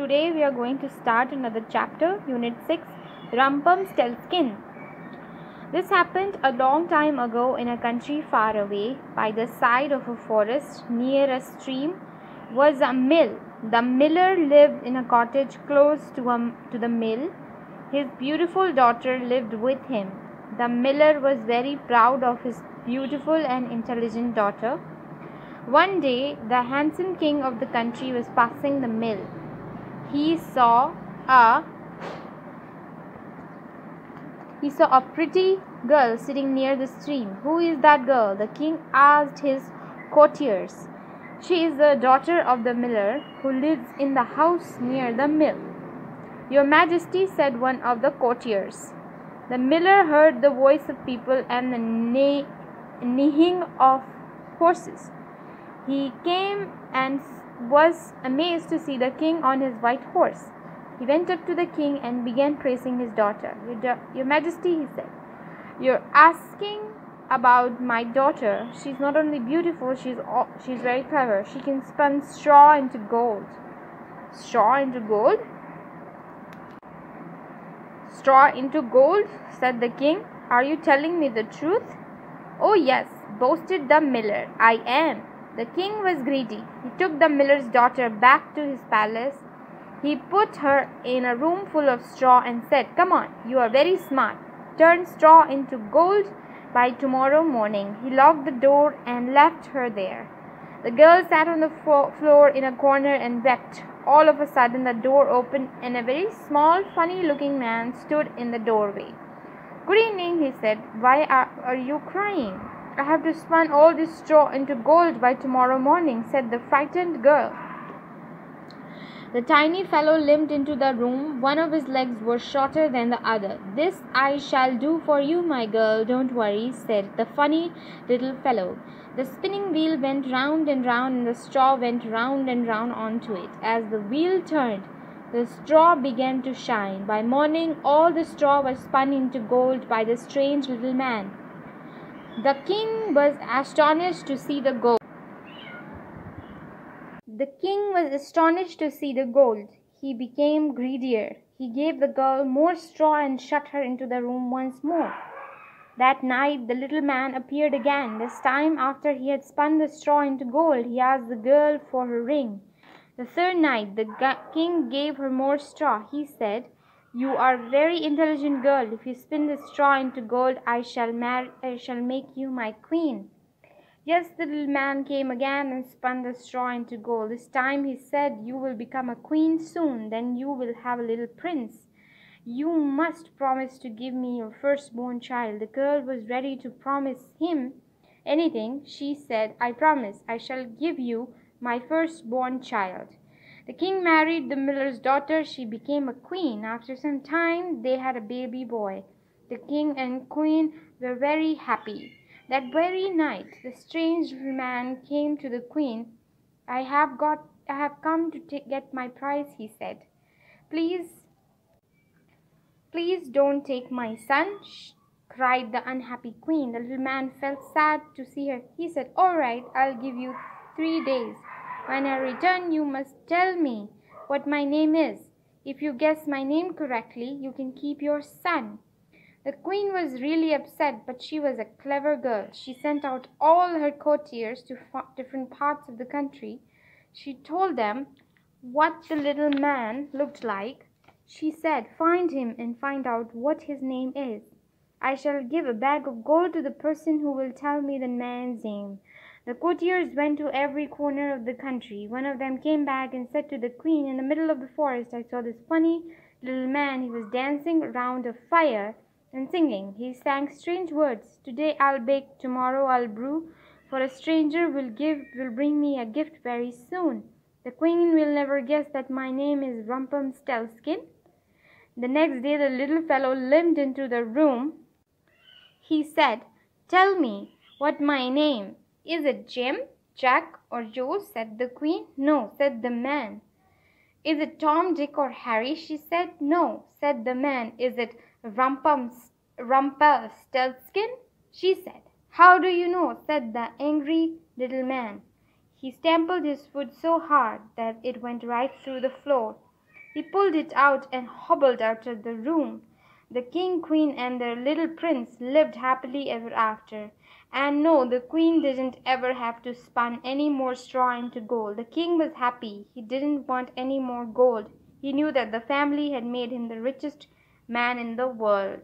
Today we are going to start another chapter, Unit 6, Rumpelstiltskin. This happened a long time ago in a country far away. By the side of a forest near a stream was a mill. The miller lived in a cottage close to the mill. His beautiful daughter lived with him. The miller was very proud of his beautiful and intelligent daughter. One day, the handsome king of the country was passing the mill. He saw a pretty girl sitting near the stream. "Who is that girl?" the king asked his courtiers. "She is the daughter of the miller who lives in the house near the mill." "Your Majesty," said one of the courtiers. The miller heard the voice of people and the neighing of horses. He came and was amazed to see the king on his white horse. He went up to the king and began praising his daughter. Your Majesty," he said, "you're asking about my daughter. She's not only beautiful, she's very clever. She can spin straw into gold." "Straw into gold? Straw into gold?" said the king. "Are you telling me the truth?" "Oh yes," boasted the miller, "I am." The king was greedy. He took the miller's daughter back to his palace. He put her in a room full of straw and said, "Come on, you are very smart. Turn straw into gold by tomorrow morning." He locked the door and left her there. The girl sat on the floor in a corner and wept. All of a sudden, the door opened and a very small, funny-looking man stood in the doorway. "Good evening," he said. "Why are you crying?" "I have to spin all this straw into gold by tomorrow morning," said the frightened girl. The tiny fellow limped into the room. One of his legs was shorter than the other. "This I shall do for you, my girl. Don't worry," said the funny little fellow. The spinning wheel went round and round, and the straw went round and round onto it. As the wheel turned, the straw began to shine. By morning, all the straw was spun into gold by the strange little man. The king was astonished to see the gold. He became greedier. He gave the girl more straw and shut her into the room once more. That night the little man appeared again. This time, after he had spun the straw into gold, he asked the girl for her ring. The third night the king gave her more straw. He said, "You are a very intelligent girl. If you spin the straw into gold, I shall make you my queen." Yes, the little man came again and spun the straw into gold. This time he said, "You will become a queen soon. Then you will have a little prince. You must promise to give me your firstborn child." The girl was ready to promise him anything. She said, "I promise. I shall give you my firstborn child." The king married the miller's daughter. She became a queen. After some time, they had a baby boy. The king and queen were very happy. That very night, the strange man came to the queen. I have come to get my prize," he said. Please don't take my son," cried the unhappy queen. The little man felt sad to see her. He said, "All right, I'll give you 3 days. When I return, you must tell me what my name is. If you guess my name correctly, you can keep your son." The queen was really upset, but she was a clever girl. She sent out all her courtiers to different parts of the country. She told them what the little man looked like. She said, "Find him and find out what his name is. I shall give a bag of gold to the person who will tell me the man's name." The courtiers went to every corner of the country. One of them came back and said to the queen, "In the middle of the forest, I saw this funny little man. He was dancing around a fire and singing. He sang strange words. 'Today I'll bake, tomorrow I'll brew, for a stranger will bring me a gift very soon. The queen will never guess that my name is Rumpelstiltskin.'" The next day the little fellow limped into the room. He said, "Tell me what my name. Is it Jim, Jack, or Joe?" said the queen. "No," said the man. "Is it Tom, Dick, or Harry?" she said. "No," said the man. "Is it Rumpelstiltskin?" she said. "How do you know?" said the angry little man. He stamped his foot so hard that it went right through the floor. He pulled it out and hobbled out of the room. The king, queen, and their little prince lived happily ever after. And no, the queen didn't ever have to spin any more straw into gold. The king was happy. He didn't want any more gold. He knew that the family had made him the richest man in the world.